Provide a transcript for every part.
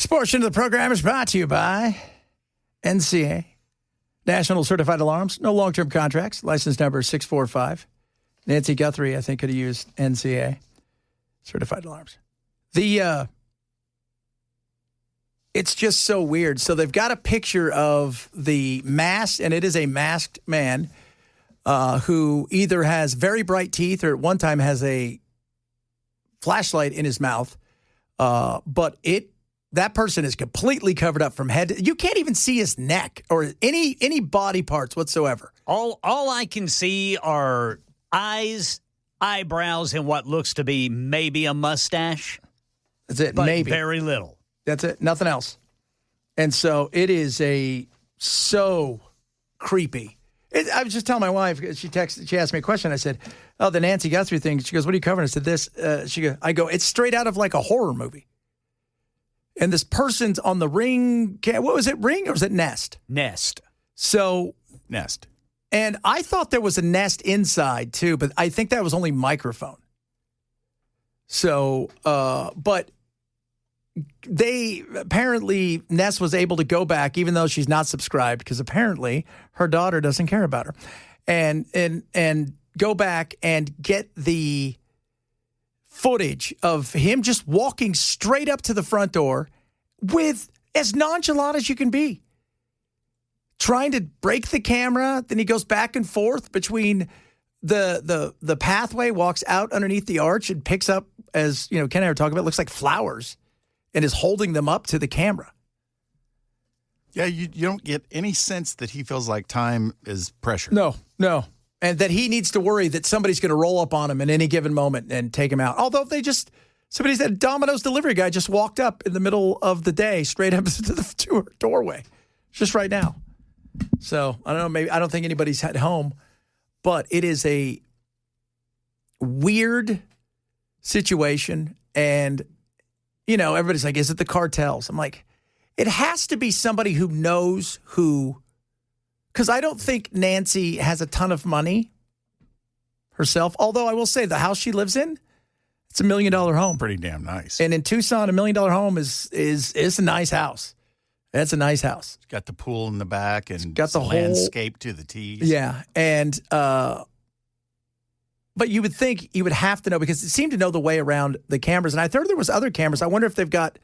This portion of the program is brought to you by NCA, National Certified Alarms, no long-term contracts, license number 645. Nancy Guthrie, I think, could have used NCA, Certified Alarms. It's just so weird. So they've got a picture of the masked, and it is a masked man who either has very bright teeth or at one time has a flashlight in his mouth. But that person is completely covered up from head to, you can't even see his neck or any body parts whatsoever. All I can see are eyes, eyebrows, and what looks to be maybe a mustache. That's it, but maybe. Very little. That's it, nothing else. And so it is so creepy. I was just telling my wife, she asked me a question. I said, oh, the Nancy Guthrie thing. She goes, what are you covering? I said, this. I go, it's straight out of like a horror movie. And this person's on the Ring. What was it, Ring or was it Nest? Nest. So. Nest. And I thought there was a Nest inside too, but I think that was only microphone. So, but apparently Ness was able to go back, even though she's not subscribed, because apparently her daughter doesn't care about her, and go back and get the footage of him just walking straight up to the front door with as nonchalant as you can be, trying to break the camera. Then he goes back and forth between the pathway, walks out underneath the arch and picks up, as you know, Ken and I were talking about, it looks like flowers, and is holding them up to the camera. Yeah, you don't get any sense that he feels like time is pressure. No. And that he needs to worry that somebody's going to roll up on him in any given moment and take him out. Although somebody said Domino's delivery guy just walked up in the middle of the day, straight up to her doorway, just right now. So, I don't know, maybe I don't think anybody's at home, but it is a weird situation. And, you know, everybody's like, is it the cartels? I'm like, it has to be somebody who knows who, because I don't think Nancy has a ton of money herself. Although I will say the house she lives in, it's $1 million home. Pretty damn nice. And in Tucson, $1 million home is a nice house. That's a nice house. It's got the pool in the back and it's got the whole landscape to the T's. Yeah. And, but you would think you would have to know, because it seemed to know the way around the cameras. And I thought there was other cameras. I wonder if they've got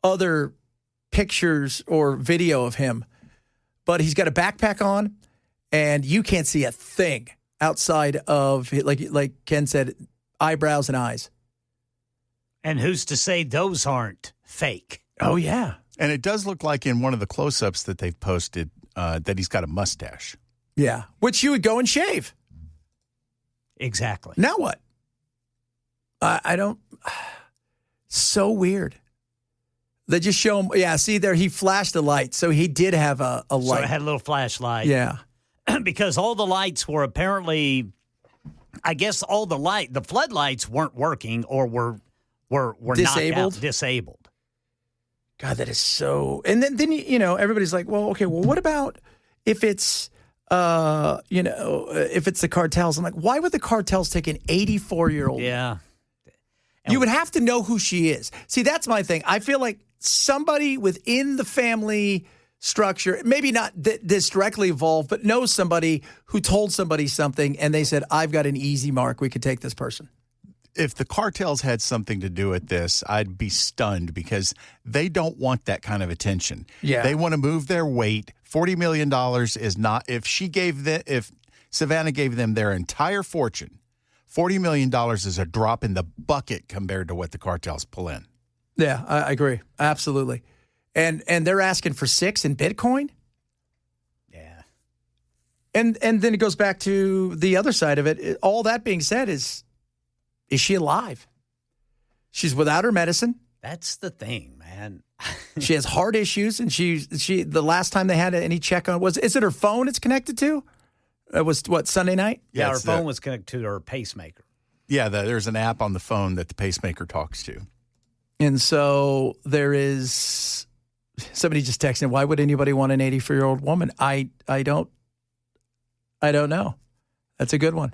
other pictures or video of him. But he's got a backpack on, and you can't see a thing outside of, like Ken said, eyebrows and eyes. And who's to say those aren't fake? Oh, yeah. And it does look like in one of the close-ups that they've posted that he's got a mustache. Yeah, which you would go and shave. Exactly. Now what? I don't. So weird. They just show him. Yeah, see there, he flashed a light, so he did have a light. So it had a little flashlight. Yeah, because all the lights were apparently, I guess, the floodlights weren't working or were disabled. Knocked out, disabled. God, that is so. And then you know, everybody's like, well, okay, well, what about if it's if it's the cartels? I'm like, why would the cartels take an 84-year-old? Yeah. You would have to know who she is. See, that's my thing. I feel like somebody within the family structure, maybe not this directly involved, but knows somebody who told somebody something, and they said, I've got an easy mark. We could take this person. If the cartels had something to do with this, I'd be stunned, because they don't want that kind of attention. Yeah. They want to move their weight. $40 million is not, if Savannah gave them their entire fortune, $40 million is a drop in the bucket compared to what the cartels pull in. Yeah, I agree. Absolutely. And they're asking for 6 in Bitcoin? Yeah. And then it goes back to the other side of it. All that being said, is she alive? She's without her medicine. That's the thing, man. She has heart issues, and she the last time they had any check on is it her phone it's connected to? It was what, Sunday night? Yeah, her phone was connected to her pacemaker. Yeah, there's an app on the phone that the pacemaker talks to. And so there is somebody just texting, why would anybody want an 84-year-old woman? I don't know. That's a good one.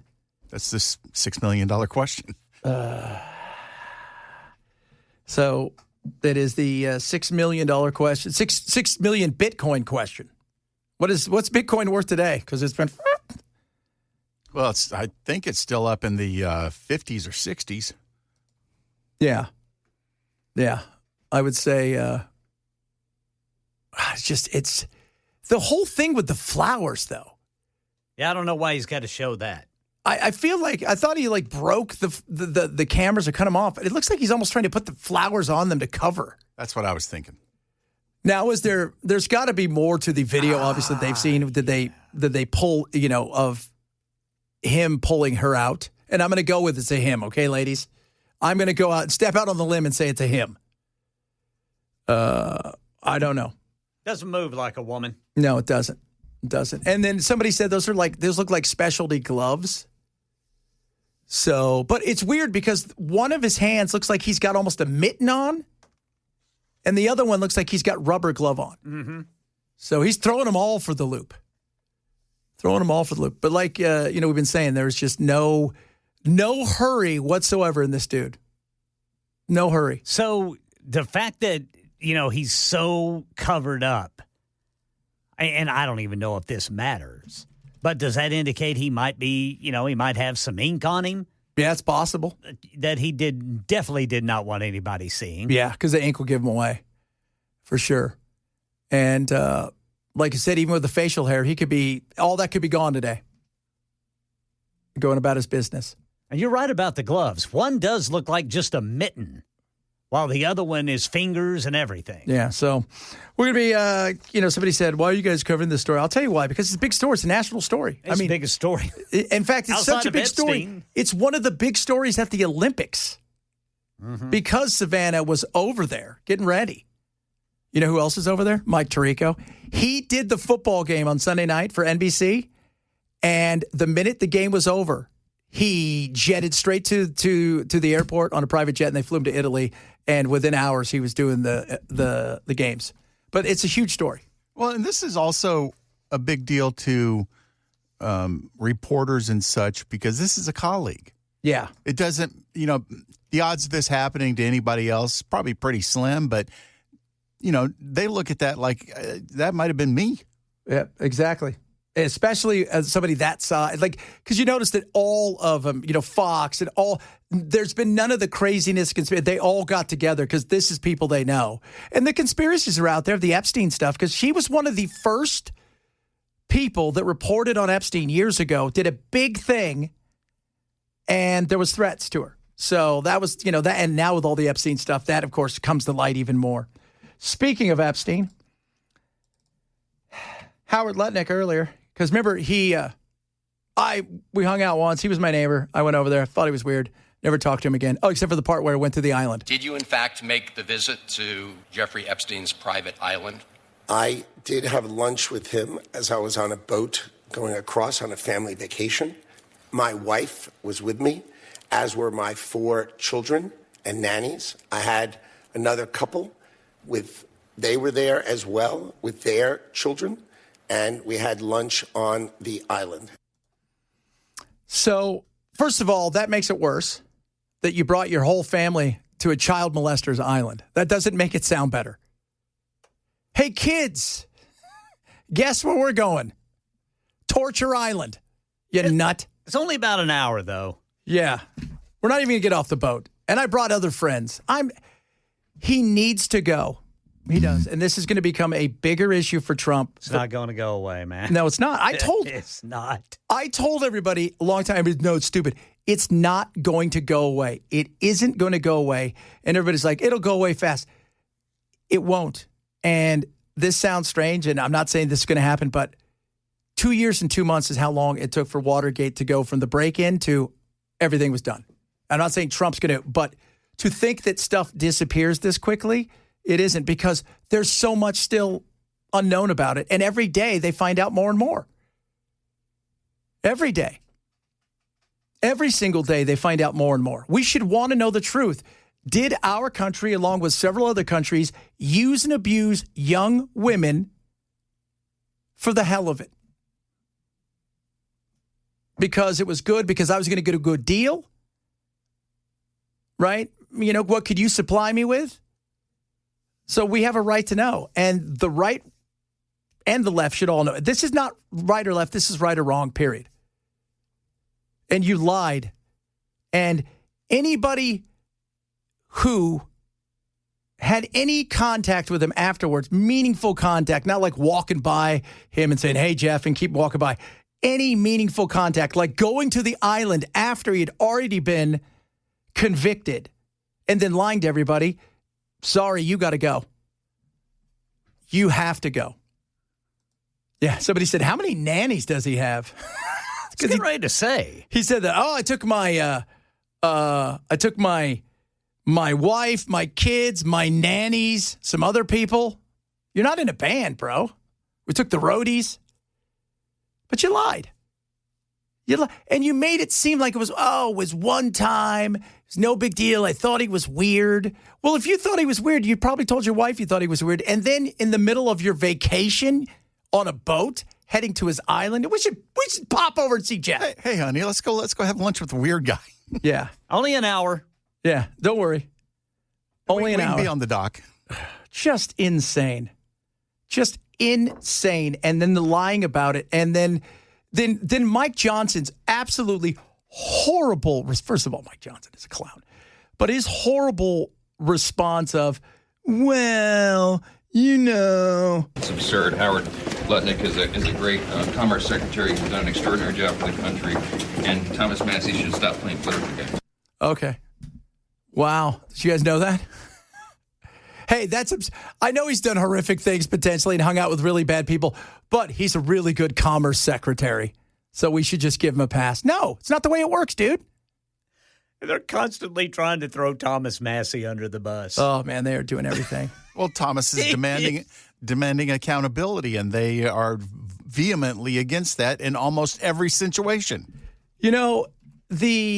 That's this $6 million question. So That is the $6 million question, 6 million Bitcoin question. What's Bitcoin worth today? Because it's been... Well, I think it's still up in the 50s or 60s. Yeah. I would say it's the whole thing with the flowers, though. Yeah, I don't know why he's got to show that. I feel like I thought he broke the cameras or cut them off. It looks like he's almost trying to put the flowers on them to cover. That's what I was thinking. Now, there's got to be more to the video, obviously, that they've seen. Did they pull, of him pulling her out? And I'm going to go with it's a him, okay, ladies? I'm going to go out and step out on the limb and say it's a him. I don't know. Doesn't move like a woman. No, it doesn't. It doesn't. And then somebody said those look like specialty gloves. So, but it's weird because one of his hands looks like he's got almost a mitten on, and the other one looks like he's got rubber glove on. Mm-hmm. So he's throwing them all for the loop. But like, we've been saying, there's just no hurry whatsoever in this dude. No hurry. So the fact that, he's so covered up, and I don't even know if this matters, but does that indicate he might be, he might have some ink on him? Yeah, it's possible. That he definitely did not want anybody seeing. Yeah, because the ink will give him away, for sure. And like I said, even with the facial hair, all that could be gone today. Going about his business. And you're right about the gloves. One does look like just a mitten, while the other one is fingers and everything. Yeah, so we're going to be, somebody said, why are you guys covering this story? I'll tell you why, because it's a big story. It's a national story. It's the biggest story. In fact, it's such a big story. It's one of the big stories at the Olympics because Savannah was over there getting ready. You know who else is over there? Mike Tirico. He did the football game on Sunday night for NBC, and the minute the game was over, he jetted straight to the airport on a private jet, and they flew him to Italy. And within hours, he was doing the games. But it's a huge story. Well, and this is also a big deal to reporters and such because this is a colleague. Yeah. It doesn't, the odds of this happening to anybody else probably pretty slim, but, they look at that like that might have been me. Yeah, exactly. Especially as somebody that size, because you notice that all of them, Fox and there's been none of the craziness. They all got together because this is people they know. And the conspiracies are out there, the Epstein stuff, because she was one of the first people that reported on Epstein years ago, did a big thing, and there was threats to her. So that was, that, and now with all the Epstein stuff, that, of course, comes to light even more. Speaking of Epstein, Howard Lutnick earlier, because remember, we hung out once. He was my neighbor. I went over there. Thought he was weird. Never talked to him again. Oh, except for the part where I went to the island. Did you, in fact, make the visit to Jeffrey Epstein's private island? I did have lunch with him as I was on a boat going across on a family vacation. My wife was with me, as were my 4 children and nannies. I had another couple they were there as well with their children. And we had lunch on the island. So, first of all, that makes it worse that you brought your whole family to a child molester's island. That doesn't make it sound better. Hey, kids, guess where we're going? Torture Island. You nut. It's only about an hour, though. Yeah. We're not even going to get off the boat. And I brought other friends. He needs to go. He does. And this is going to become a bigger issue for Trump. It's not going to go away, man. No, it's not. It's not. I told everybody a long time, no, it's stupid. It's not going to go away. It isn't going to go away. And everybody's like, it'll go away fast. It won't. And this sounds strange, and I'm not saying this is going to happen, but 2 years and 2 months is how long it took for Watergate to go from the break-in to everything was done. I'm not saying Trump's going to, but to think that stuff disappears this quickly, it isn't, because there's so much still unknown about it. And every day they find out more and more. Every day. Every single day they find out more and more. We should want to know the truth. Did our country, along with several other countries, use and abuse young women for the hell of it? Because it was good, because I was going to get a good deal? Right? What could you supply me with? So we have a right to know. And the right and the left should all know. This is not right or left. This is right or wrong, period. And you lied. And anybody who had any contact with him afterwards, meaningful contact, not like walking by him and saying, hey, Jeff, and keep walking by. Any meaningful contact, like going to the island after he had already been convicted and then lying to everybody. Sorry, you got to go. You have to go. Yeah, somebody said, how many nannies does he have? Because he's ready to say. He said that, I took my wife, my kids, my nannies, some other people. You're not in a band, bro. We took the roadies. But you lied. And you made it seem like it was one time. It's no big deal. I thought he was weird. Well, if you thought he was weird, you probably told your wife you thought he was weird. And then in the middle of your vacation on a boat heading to his island, we should pop over and see Jeff. Hey, honey, let's go have lunch with the weird guy. Yeah. Only an hour. Yeah, don't worry. Only an hour. We can be on the dock. Just insane. Just insane. And then the lying about it. And then Mike Johnson's absolutely horrible. First of all, Mike Johnson is a clown. But his horrible response of, well, you know. It's absurd. Howard Lutnick is a great Commerce Secretary who's done an extraordinary job for the country. And Thomas Massey should stop playing political games. Okay. Wow. Did you guys know that? Hey, I know he's done horrific things potentially and hung out with really bad people, but he's a really good Commerce Secretary. So we should just give him a pass. No, it's not the way it works, dude. They're constantly trying to throw Thomas Massey under the bus. Oh, man, they are doing everything. Well, Thomas is demanding accountability, and they are vehemently against that in almost every situation. You know, they're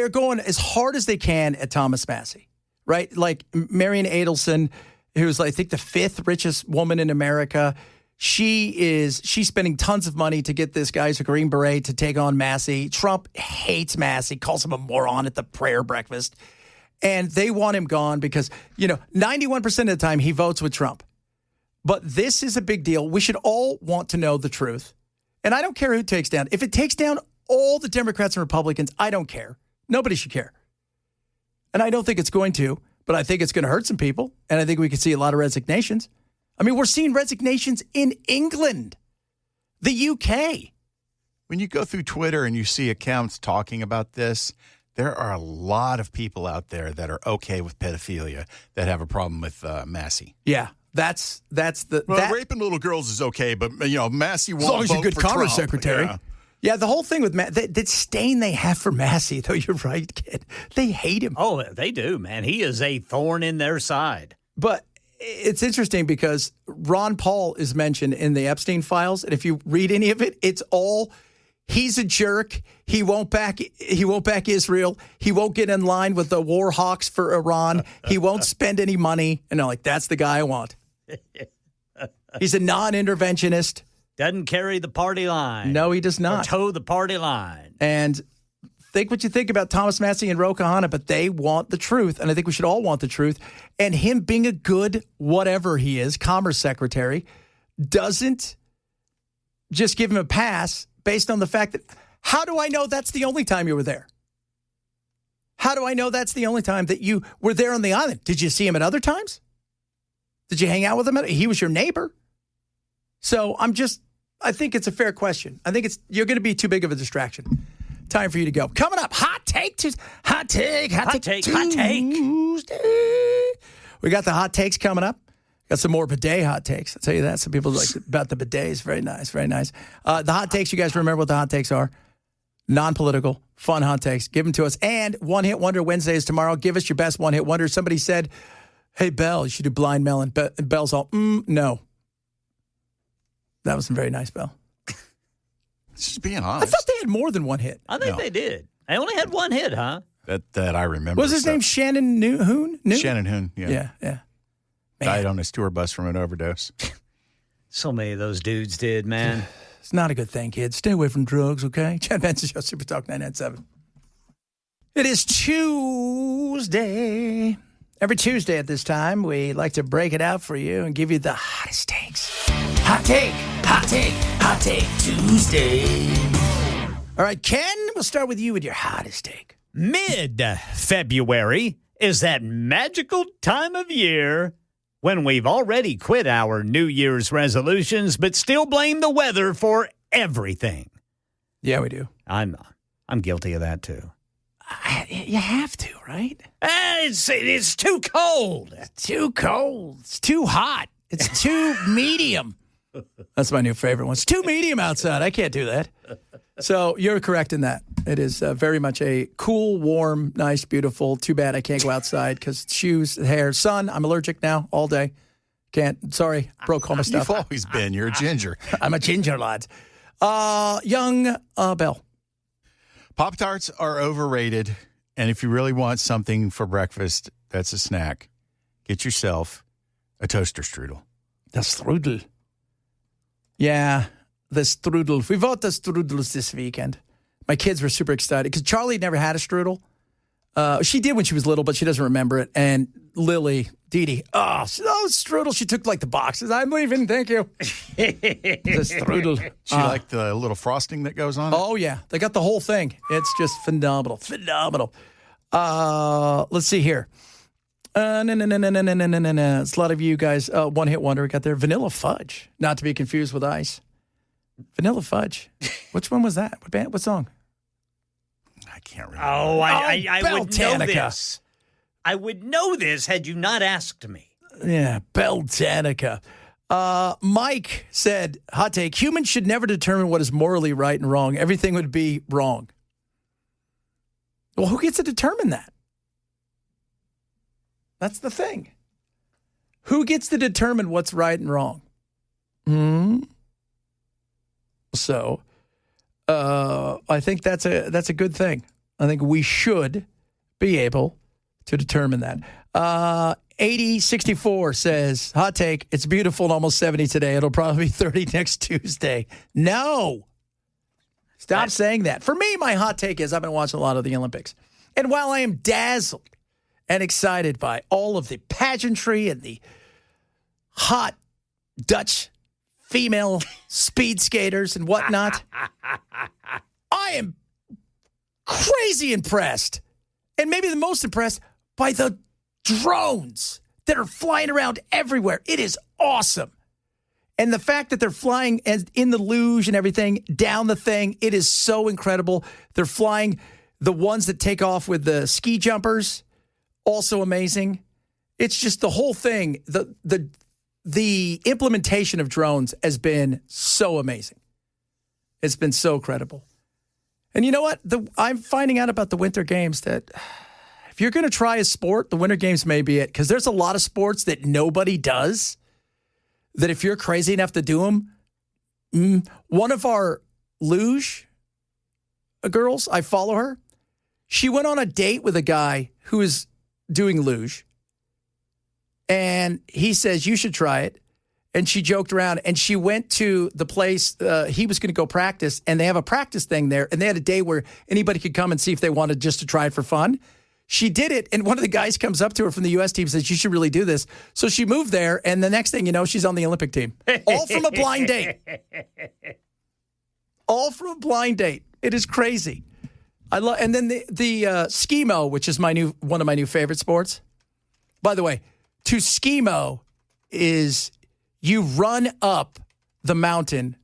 going as hard as they can at Thomas Massey. Right? Like Marian Adelson, who's I think the 5th richest woman in America. She's spending tons of money to get this guy who's a Green Beret to take on Massey. Trump hates Massey, calls him a moron at the prayer breakfast. And they want him gone because, 91% of the time he votes with Trump. But this is a big deal. We should all want to know the truth. And I don't care who takes down. If it takes down all the Democrats and Republicans, I don't care. Nobody should care. And I don't think it's going to, but I think it's going to hurt some people. And I think we could see a lot of resignations. I mean, we're seeing resignations in England, the UK. When you go through Twitter and you see accounts talking about this, there are a lot of people out there that are okay with pedophilia that have a problem with Massey. Yeah, that's raping little girls is okay, but Massey won't as long as you're vote good for Commerce Trump. Secretary. Yeah, the whole thing with that stain they have for Massey, though, you're right, kid. They hate him. Oh, they do, man. He is a thorn in their side. But it's interesting because Ron Paul is mentioned in the Epstein files, and if you read any of it, it's all he's a jerk. He won't back Israel. He won't get in line with the war hawks for Iran. He won't spend any money. And I'm like, that's the guy I want. He's a non-interventionist. Doesn't carry the party line. No, he does not. Or toe the party line. And think what you think about Thomas Massey and Ro Khanna, but they want the truth, and I think we should all want the truth. And him being a good whatever he is, Commerce Secretary, doesn't just give him a pass based on the fact that, how do I know that's the only time you were there? How do I know that's the only time that you were there on the island? Did you see him at other times? Did you hang out with him? He was your neighbor. So I think it's a fair question. I think you're going to be too big of a distraction. Time for you to go. Coming up, Hot Take Tuesday. We got the hot takes coming up. Got some more bidet hot takes. I'll tell you that. Some people like about the bidets. Very nice, very nice. The hot takes, you guys remember what the hot takes are? Non-political, fun hot takes. Give them to us. And One Hit Wonder Wednesday is tomorrow. Give us your best one hit wonder. Somebody said, hey, Bell, you should do Blind Melon. Bell's all, no. That was very nice, Bell. Just being honest. I thought they had more than one hit. I think they did. They only had one hit, huh? That I remember. What was his name? Shannon Hoon? Shannon Hoon, yeah. Yeah. Died on his tour bus from an overdose. So many of those dudes did, man. It's not a good thing, kids. Stay away from drugs, okay? Chad Benson Show, Super Talk 997. It is Tuesday. Every Tuesday at this time, we like to break it out for you and give you the hottest takes. Hot take, hot take, hot take Tuesday. All right, Ken, we'll start with you with your hottest take. Mid-February is that magical time of year when we've already quit our New Year's resolutions but still blame the weather for everything. Yeah, we do. I'm guilty of that, too. You have to, right? It's too cold. Too cold. It's too hot. It's too medium. That's my new favorite one. It's too medium outside. I can't do that. So you're correct in that. It is very much a cool, warm, nice, beautiful. Too bad I can't go outside because shoes, hair, sun. I'm allergic now all day. Can't. Sorry. Broke all my stuff. You've always been. You're a ginger. I'm a ginger, lad. Young Bell. Pop-Tarts are overrated, and if you really want something for breakfast that's a snack, get yourself a toaster strudel. The strudel. Yeah, the strudel. We bought the strudels this weekend. My kids were super excited because Charlie never had a strudel. She did when she was little, but she doesn't remember it. And Lily, Dee, strudel. She took like the boxes. I'm leaving. Thank you. The strudel. She liked the little frosting that goes on it? Oh, yeah. They got the whole thing. It's just phenomenal. Phenomenal. Let's see here. No. It's a lot of you guys. One hit wonder got there. Vanilla Fudge. Not to be confused with ice. Vanilla Fudge. Which one was that? What band? What song? I can't remember. Oh, I would know Beltanica. this. I would know this had you not asked me. Yeah, Beltanica. Mike said, hot take, humans should never determine what is morally right and wrong. Everything would be wrong. Well, who gets to determine that? That's the thing. Who gets to determine what's right and wrong? So, I think that's a good thing. I think we should be able to determine that. 8064 says, hot take, it's beautiful and almost 70 today. It'll probably be 30 next Tuesday. No. Stop saying that. For me, my hot take is I've been watching a lot of the Olympics. And while I am dazzled and excited by all of the pageantry and the hot Dutch female speed skaters and whatnot, I am crazy impressed, and maybe the most impressed by the drones that are flying around everywhere. It is awesome. And the fact that they're flying in the luge and everything down the thing, it is so incredible. They're flying the ones that take off with the ski jumpers, also amazing. It's just the whole thing. The implementation of drones has been so amazing. It's been so credible. And you know what? I'm finding out about the Winter Games that if you're going to try a sport, the Winter Games may be it. Because there's a lot of sports that nobody does that if you're crazy enough to do them. One of our luge girls, I follow her. She went on a date with a guy who is doing luge. And he says, you should try it. And she joked around and she went to the place he was going to go practice. And they have a practice thing there. And they had a day where anybody could come and see if they wanted just to try it for fun. She did it. And one of the guys comes up to her from the U.S. team and says, you should really do this. So she moved there. And the next thing you know, she's on the Olympic team. All from a blind date. All from a blind date. It is crazy. I love. And then the ski-mo, which is one of my new favorite sports. By the way, to ski-mo is you run up the mountain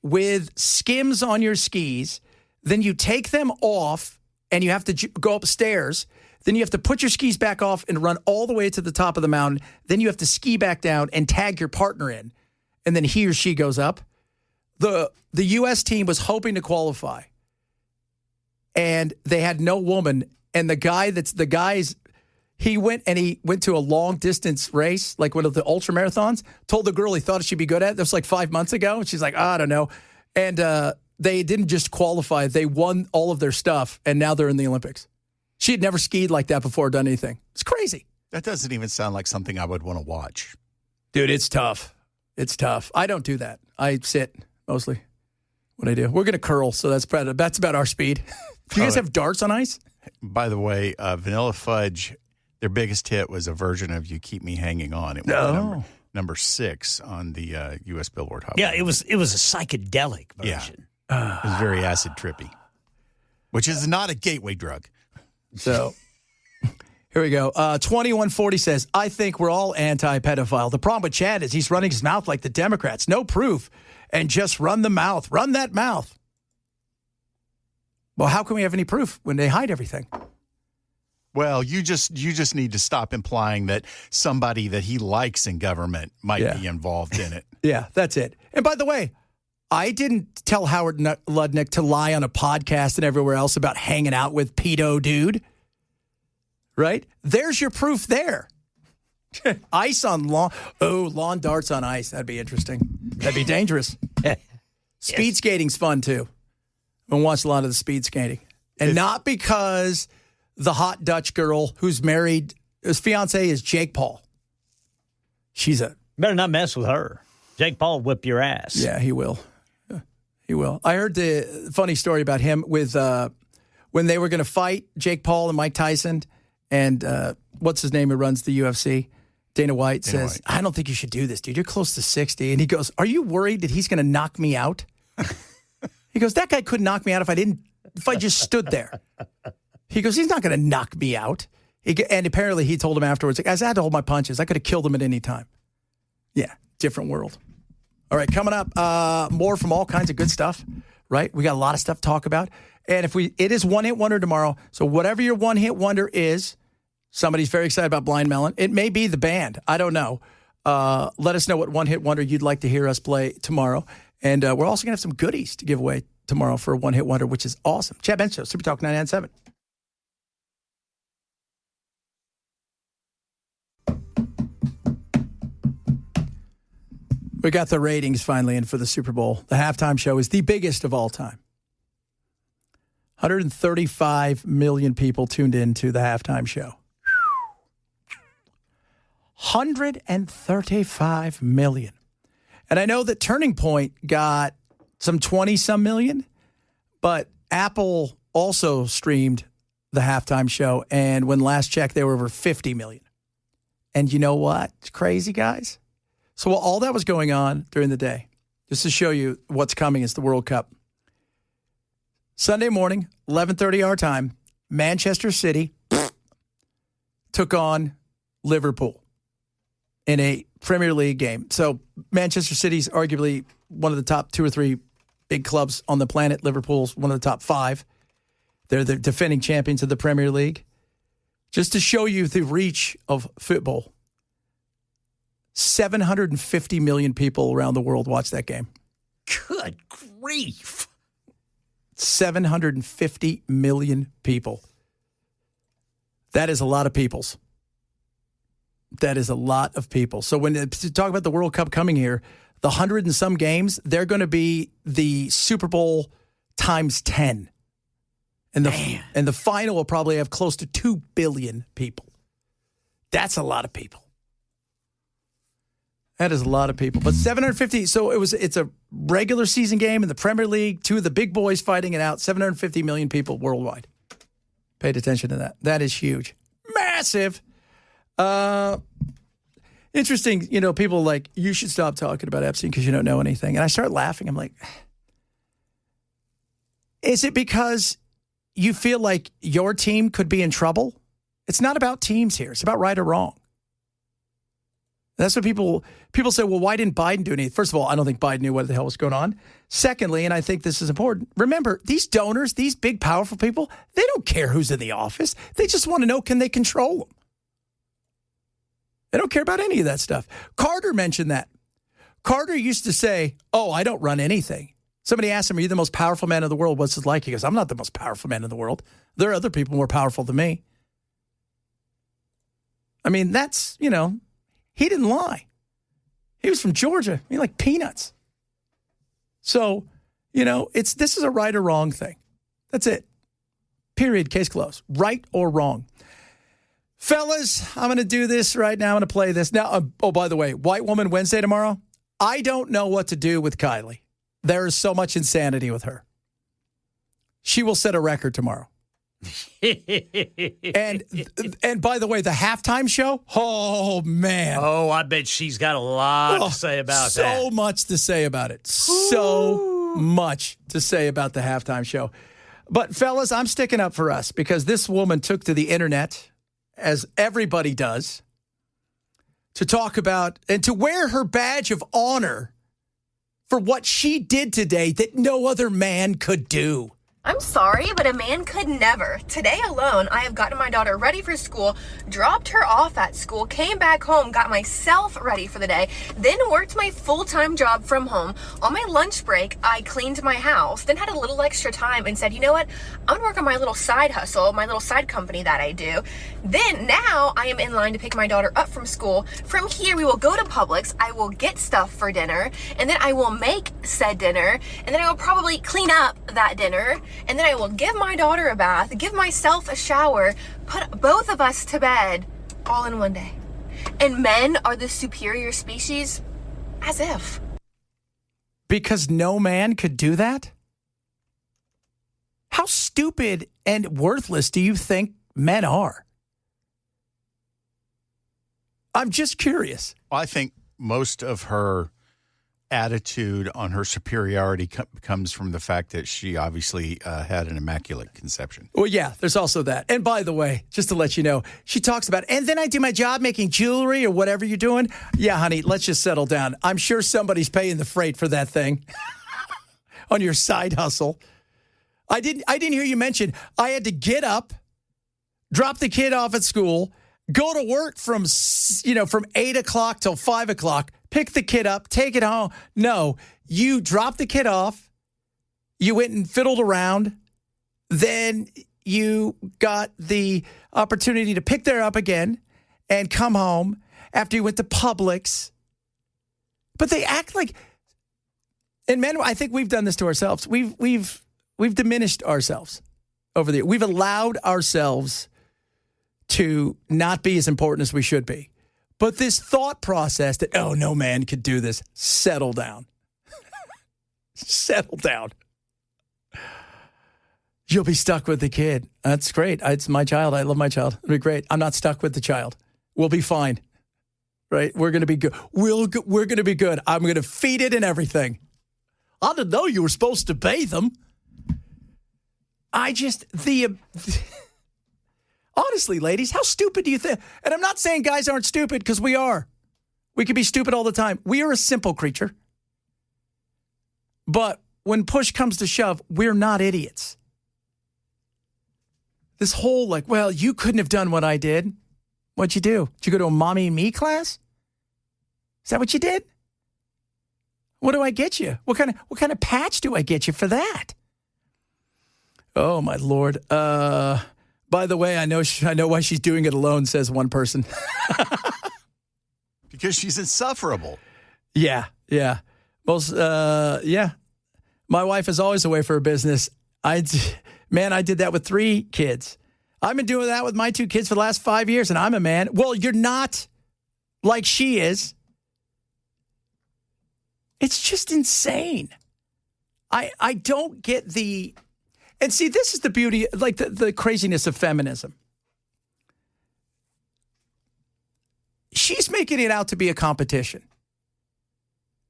with skims on your skis. Then you take them off and you have to go upstairs. Then you have to put your skis back off and run all the way to the top of the mountain. Then you have to ski back down and tag your partner in. And then he or she goes up. The U.S. team was hoping to qualify. And they had no woman. And the guys, he went to a long distance race, like one of the ultra marathons, told the girl he thought she'd be good at. That was like 5 months ago. And she's like, I don't know. And they didn't just qualify. They won all of their stuff. And now they're in the Olympics. She had never skied like that before or done anything. It's crazy. That doesn't even sound like something I would want to watch. Dude, it's tough. It's tough. I don't do that. I sit mostly. What I do. We're going to curl, so that's about our speed. Do you guys have darts on ice? By the way, Vanilla Fudge Their biggest hit was a version of "You Keep Me Hanging On." It was number 6 on the U.S. Billboard Hot. Yeah, it was a psychedelic version. Yeah. It was very acid trippy, which is not a gateway drug. So here we go. 2140 says, I think we're all anti-pedophile. The problem with Chad is he's running his mouth like the Democrats. No proof. And just run the mouth. Run that mouth. Well, how can we have any proof when they hide everything? Well, you just need to stop implying that somebody that he likes in government might be involved in it. Yeah, that's it. And by the way, I didn't tell Howard Ludnick to lie on a podcast and everywhere else about hanging out with pedo dude. Right? There's your proof there. Ice on lawn. Oh, lawn darts on ice. That'd be interesting. That'd be dangerous. Speed skating's fun, too. I watched a lot of the speed skating. And not because the hot Dutch girl who's married, his fiance is Jake Paul. Better not mess with her. Jake Paul will whip your ass. Yeah, he will. He will. I heard the funny story about him with when they were going to fight, Jake Paul and Mike Tyson. And what's his name who runs the UFC? Dana White says, I don't think you should do this, dude. You're close to 60. And he goes, are you worried that he's going to knock me out? He goes, that guy couldn't knock me out if I just stood there. He goes, he's not going to knock me out. And apparently he told him afterwards, like, I had to hold my punches. I could have killed him at any time. Yeah, different world. All right, coming up, more from all kinds of good stuff, right? We got a lot of stuff to talk about. And it is One Hit Wonder tomorrow. So whatever your One Hit Wonder is, somebody's very excited about Blind Melon. It may be the band. I don't know. Let us know what One Hit Wonder you'd like to hear us play tomorrow. And we're also going to have some goodies to give away tomorrow for a One Hit Wonder, which is awesome. Chad Benson, Super Talk 99.7. We got the ratings finally in for the Super Bowl. The halftime show is the biggest of all time. 135 million people tuned in to the halftime show. 135 million. And I know that Turning Point got some 20-some million, but Apple also streamed the halftime show. And when last checked, they were over 50 million. And you know what? It's crazy, guys. So while all that was going on during the day, just to show you what's coming is the World Cup. Sunday morning, 11:30 our time, Manchester City took on Liverpool in a Premier League game. So Manchester City's arguably one of the top 2 or 3 big clubs on the planet. Liverpool's one of the top 5. They're the defending champions of the Premier League. Just to show you the reach of football, 750 million people around the world watched that game. Good grief. 750 million people. That is a lot of peoples. That is a lot of people. So when to talk about the World Cup coming here, the 100 and some games, they're going to be the Super Bowl times 10. And the final will probably have close to 2 billion people. That's a lot of people. That is a lot of people. But 750, so it's a regular season game in the Premier League, 2 of the big boys fighting it out, 750 million people worldwide. Paid attention to that. That is huge. Massive. Interesting, people are like, you should stop talking about Epstein because you don't know anything. And I start laughing. I'm like, is it because you feel like your team could be in trouble? It's not about teams here. It's about right or wrong. That's what people say, well, why didn't Biden do anything? First of all, I don't think Biden knew what the hell was going on. Secondly, and I think this is important, remember, these donors, these big, powerful people, they don't care who's in the office. They just want to know, can they control them? They don't care about any of that stuff. Carter mentioned that. Carter used to say, oh, I don't run anything. Somebody asked him, are you the most powerful man in the world? What's it like? He goes, I'm not the most powerful man in the world. There are other people more powerful than me. I mean, that's, he didn't lie. He was from Georgia. He liked peanuts. So, this is a right or wrong thing. That's it. Period. Case closed. Right or wrong. Fellas, I'm going to do this right now. I'm going to play this. Now, by the way, White Woman Wednesday tomorrow. I don't know what to do with Kylie. There is so much insanity with her. She will set a record tomorrow. and by the way, the halftime show, oh, man. Oh, I bet she's got a lot to say about that. So much to say about it. So much to say about the halftime show. But, fellas, I'm sticking up for us because this woman took to the internet, as everybody does, to talk about and to wear her badge of honor for what she did today that no other man could do. I'm sorry, but a man could never. Today alone, I have gotten my daughter ready for school, dropped her off at school, came back home, got myself ready for the day, then worked my full-time job from home. On my lunch break, I cleaned my house, then had a little extra time and said, you know what? I'm gonna work on my little side hustle, my little side company that I do. Then now I am in line to pick my daughter up from school. From here, we will go to Publix. I will get stuff for dinner, and then I will make said dinner, and then I will probably clean up that dinner. And then I will give my daughter a bath, give myself a shower, put both of us to bed all in one day. And men are the superior species? As if. Because no man could do that? How stupid and worthless do you think men are? I'm just curious. I think most of her attitude on her superiority comes from the fact that she obviously had an immaculate conception. Well, yeah, there's also that. And by the way, just to let you know, she talks about, and then I do my job making jewelry or whatever you're doing. Yeah, honey, let's just settle down. I'm sure somebody's paying the freight for that thing on your side hustle. I didn't hear you mention I had to get up, drop the kid off at school, go to work from 8 o'clock till 5 o'clock, pick the kid up, take it home. No, you dropped the kid off. You went and fiddled around. Then you got the opportunity to pick her up again and come home after you went to Publix. But they act like, and men, I think we've done this to ourselves. We've diminished ourselves over the years. We've allowed ourselves to not be as important as we should be. But this thought process that, oh, no man could do this, settle down. Settle down. You'll be stuck with the kid. That's great. It's my child. I love my child. It'll be great. I'm not stuck with the child. We'll be fine. Right? We're going to be good. We're going to be good. I'm going to feed it and everything. I didn't know you were supposed to bathe them. Honestly, ladies, how stupid do you think? And I'm not saying guys aren't stupid, because we are. We can be stupid all the time. We are a simple creature. But when push comes to shove, we're not idiots. This whole well, you couldn't have done what I did. What'd you do? Did you go to a mommy and me class? Is that what you did? What do I get you? What kind of patch do I get you for that? Oh, my Lord. By the way, I know why she's doing it alone, says one person. Because she's insufferable. Yeah. Most, yeah. My wife is always away for her business. I did that with 3 kids. I've been doing that with my 2 kids for the last 5 years, and I'm a man. Well, you're not like she is. It's just insane. I don't get the... And see, this is the beauty, the craziness of feminism. She's making it out to be a competition.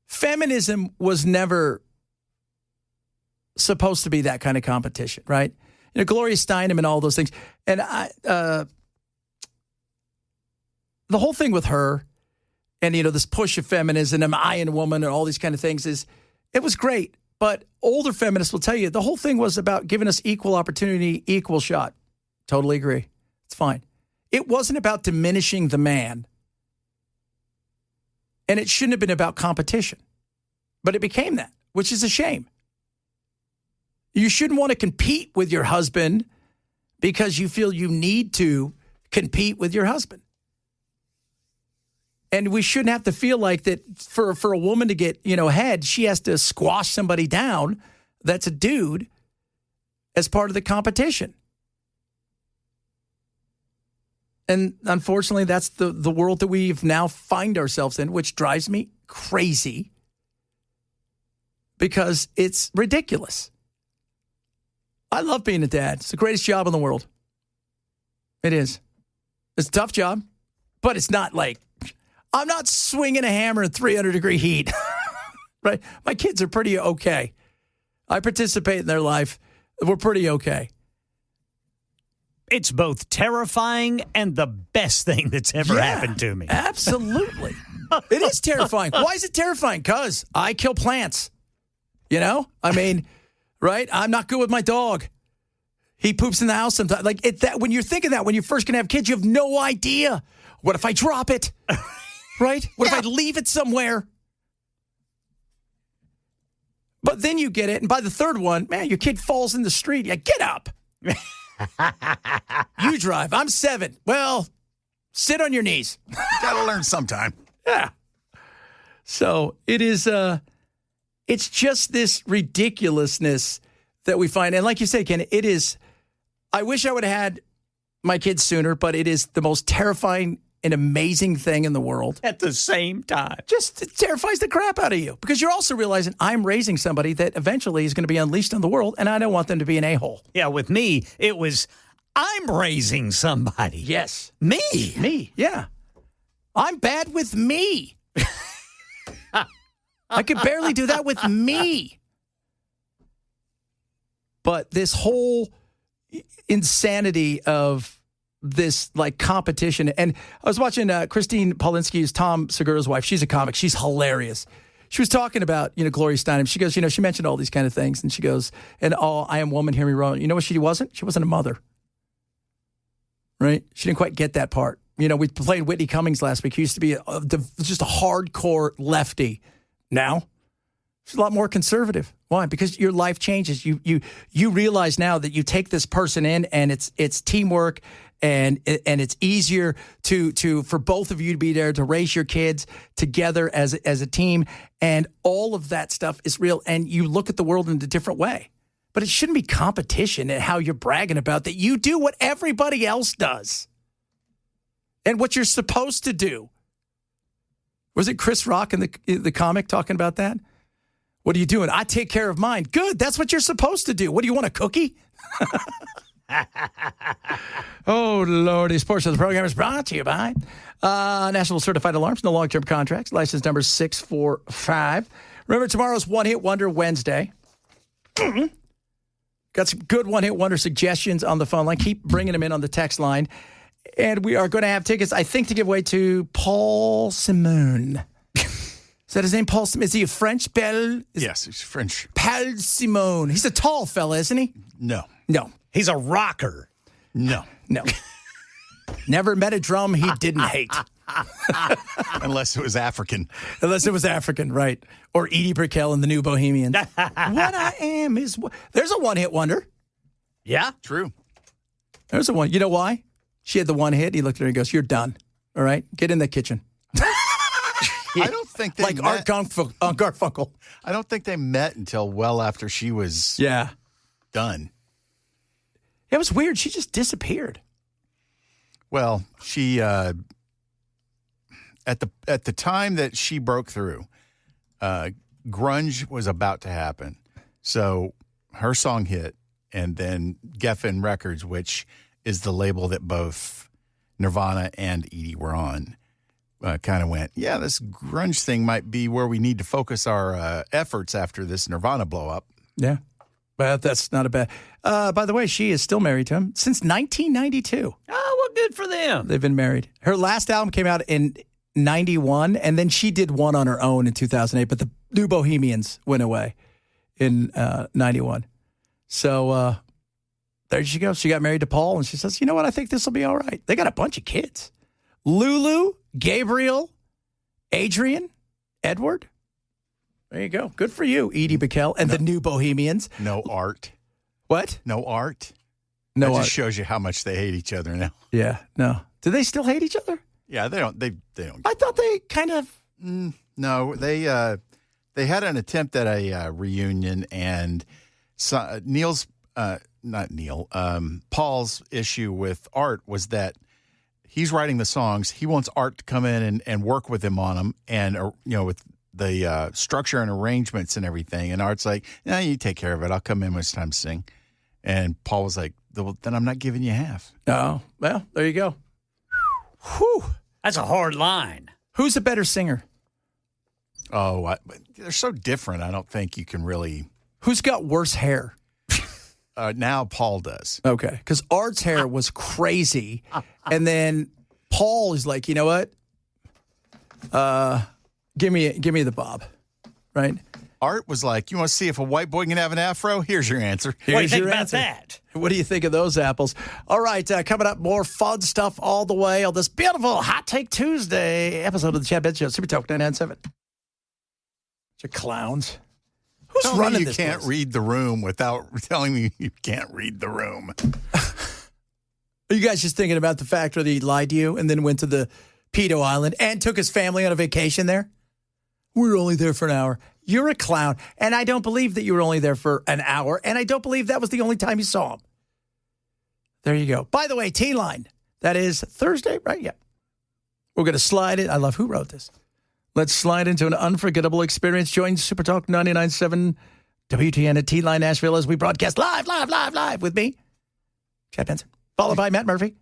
Feminism was never supposed to be that kind of competition, right? Gloria Steinem and all those things. And the whole thing with her and, this push of feminism, am I a woman, and all these kind of things it was great. But older feminists will tell you the whole thing was about giving us equal opportunity, equal shot. Totally agree. It's fine. It wasn't about diminishing the man. And it shouldn't have been about competition. But it became that, which is a shame. You shouldn't want to compete with your husband because you feel you need to compete with your husband. And we shouldn't have to feel like that for a woman to get, ahead, she has to squash somebody down that's a dude as part of the competition. And unfortunately, that's the world that we've now find ourselves in, which drives me crazy because it's ridiculous. I love being a dad. It's the greatest job in the world. It is. It's a tough job, but it's not like I'm not swinging a hammer in 300-degree heat. Right? My kids are pretty okay. I participate in their life. We're pretty okay. It's both terrifying and the best thing that's ever happened to me. Absolutely. It is terrifying. Why is it terrifying? Because I kill plants. You know? I mean, right? I'm not good with my dog. He poops in the house sometimes. Like when you're thinking that, when you're first going to have kids, you have no idea. What if I drop it? Right? What if I leave it somewhere? But then you get it, and by the third one, man, your kid falls in the street. Yeah, get up. You drive. I'm 7. Well, sit on your knees. Gotta learn sometime. Yeah. So it is, it's just this ridiculousness that we find. And like you said, Ken, it is, I wish I would have had my kids sooner, but it is the most terrifying and amazing thing in the world. At the same time. Just it terrifies the crap out of you because you're also realizing I'm raising somebody that eventually is going to be unleashed on the world, and I don't want them to be an a-hole. Yeah, with me, it was, I'm raising somebody. Yes. Me, yeah. I'm bad with me. I could barely do that with me. But this whole insanity of this like competition. And I was watching Christine Polinsky's Tom Segura's wife. She's a comic. She's hilarious. She was talking about, Gloria Steinem. She goes, she mentioned all these kind of things. And she goes, and I am woman, hear me wrong. You know what she wasn't? She wasn't a mother. Right? She didn't quite get that part. We played Whitney Cummings last week. He used to be just a hardcore lefty. Now, she's a lot more conservative. Why? Because your life changes. You realize now that you take this person in, and it's teamwork, and it's easier for both of you to be there to raise your kids together as a team, and all of that stuff is real. And you look at the world in a different way. But it shouldn't be competition and how you're bragging about that. You do what everybody else does, and what you're supposed to do. Was it Chris Rock in the comic talking about that? What are you doing? I take care of mine. Good. That's what you're supposed to do. What do you want, a cookie? Oh, Lordy. Sports of the program is brought to you by National Certified Alarms, no long-term contracts, license number 645. Remember, tomorrow's One Hit Wonder Wednesday. Got some good One Hit Wonder suggestions on the phone line. Keep bringing them in on the text line. And we are going to have tickets, I think, to give away to Paul Simon. Is that his name, Paul Simon? Is he a French? Yes, he's French. Paul Simon. He's a tall fella, isn't he? No. He's a rocker. No. Never met a drum he didn't hate. Unless it was African. Unless it was African, right. Or Edie Brickell and the New Bohemians. What I am is... There's a one-hit wonder. Yeah? True. There's a one. You know why? She had the one hit. He looked at her and goes, "You're done. All right? Get in the kitchen." I don't think they met. Art Garfunkel. I don't think they met until well after she was done. It was weird. She just disappeared. Well, she at the time that she broke through, grunge was about to happen. So her song hit, and then Geffen Records, which is the label that both Nirvana and Edie were on, kind of went, yeah, this grunge thing might be where we need to focus our efforts after this Nirvana blow up. Yeah. But that's not a bad... by the way, she is still married to him since 1992. Oh, well, good for them. They've been married. Her last album came out in 91, and then she did one on her own in 2008, but the New Bohemians went away in 91. So there she goes. She got married to Paul, and she says, you know what? I think this will be all right. They got a bunch of kids. Lulu, Gabriel, Adrian, Edward. There you go. Good for you, Edie Brickell and the New Bohemians. No art. What? No art. No that art. just shows you how much they hate each other now. Yeah. No. Do they still hate each other? Yeah, they don't. They don't. I thought they kind of. No, they had an attempt at a reunion, and Paul's issue with Art was that he's writing the songs. He wants Art to come in and work with him on them, and with the structure and arrangements and everything. And Art's like, "Yeah, you take care of it. I'll come in when it's time to sing." And Paul was like, well, then I'm not giving you half. Oh, well, there you go. Whew. That's a hard line. Who's a better singer? Oh, they're so different. I don't think you can really. Who's got worse hair? Now Paul does. Okay, because Art's hair was crazy, and then Paul is like, you know what? Give me the bob, right? Art was like, you want to see if a white boy can have an afro? Here's your answer. What do you Here's think your about answer. that? What do you think of those apples? All right, coming up, more fun stuff all the way on this beautiful Hot Take Tuesday episode of the Chad Benson Show. Super Talk 99.7. Bunch of clowns. Who's Tell running me you this can't place? read the room without telling me you can't read the room. Are you guys just thinking about the fact that he lied to you and then went to the pedo island and took his family on a vacation there? We were only there for an hour. You're a clown, and I don't believe that you were only there for an hour, and I don't believe that was the only time you saw him. There you go. By the way, T-Line, that is Thursday, right? Yeah. We're going to slide it. I love who wrote this. Let's slide into an unforgettable experience. Join Super Talk 99.7 WTN at T-Line Nashville as we broadcast live with me, Chad Benson, followed by Matt Murphy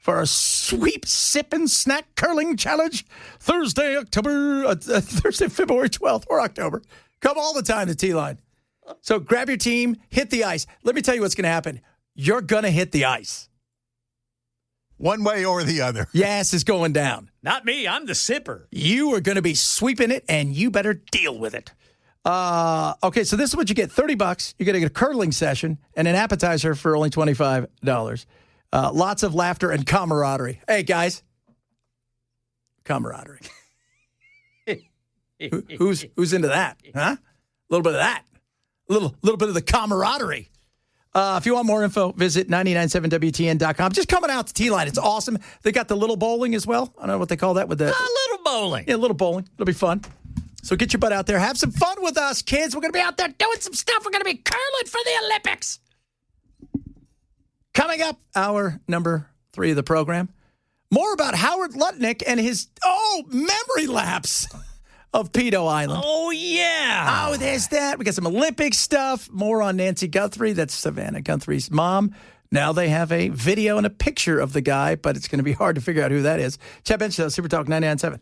for a sweep, sip, and snack curling challenge Thursday, February 12th or October. Come all the time to T-Line. So grab your team, hit the ice. Let me tell you what's going to happen. You're going to hit the ice. One way or the other. Your ass is going down. Not me. I'm the sipper. You are going to be sweeping it, and you better deal with it. Okay, so this is what you get. $30. You're going to get a curling session and an appetizer for only $25. Lots of laughter and camaraderie. Hey, guys. Camaraderie. Who's into that? Huh? A little bit of that. A little bit of the camaraderie. If you want more info, visit 997WTN.com. Just coming out to T-Line. It's awesome. They got the little bowling as well. I don't know what they call that with the little bowling. Yeah, a little bowling. It'll be fun. So get your butt out there. Have some fun with us, kids. We're going to be out there doing some stuff. We're going to be curling for the Olympics. Coming up, hour number 3 of the program. More about Howard Lutnick and his, memory lapse of Pedo Island. Oh, yeah. Oh, there's that. We got some Olympic stuff. More on Nancy Guthrie. That's Savannah Guthrie's mom. Now they have a video and a picture of the guy, but it's going to be hard to figure out who that is. Chad Benson, Super Talk 99.7.